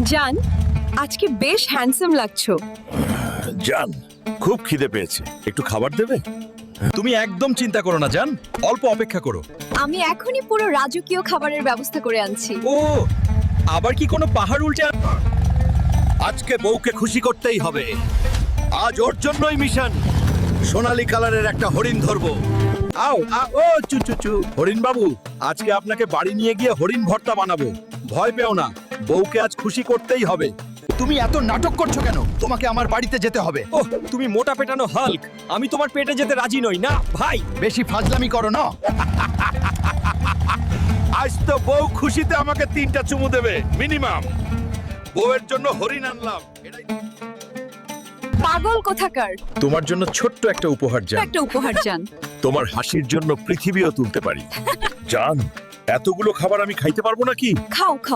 জান, আজকে বেশ হ্যান্ডসাম লাগছো। জান, খুব খিদে পেয়েছে, একটু খাবার দেবে? তুমি একদম চিন্তা করো না জান, অল্প অপেক্ষা করো। আমি এখনই পুরো রাজকীয় খাবারের ব্যবস্থা করে আনছি। ও, আবার কি কোনো পাহাড় উল্টে আজকে বউকে খুশি করতেই হবে। আজ ওর জন্যই মিশন। সোনালী কালারের একটা হরিণ ধরবো। ও চু চু চু। হরিণ বাবু, আজকে আপনাকে বাড়ি নিয়ে গিয়ে হরিণ ভর্তা বানাবো। ভয় পেও না, বউকে আজ খুশি করতেই হবে। তুমি এত নাটক করছো কেন? তোমাকে আমার বাড়িতে যেতে হবে। ওহ, তুমি মোটা পেটানো হাল্ক, আমি তোমার পেটে যেতে রাজি নই না ভাই। বেশি ফাজলামি করো না। আজ তো বউ খুশিতে আমাকে 3টা চুমু দেবে মিনিমাম। বউয়ের জন্য হরিণ আনলাম। পাগল কোথাকার। তোমার জন্য ছোট্ট একটা উপহার জান। একটা উপহার জান। তোমার হাসির জন্য পৃথিবীও তুলতে পারি। জান, এতগুলো খাবার আমি খাইতে পারবো নাকি? খাও খাও।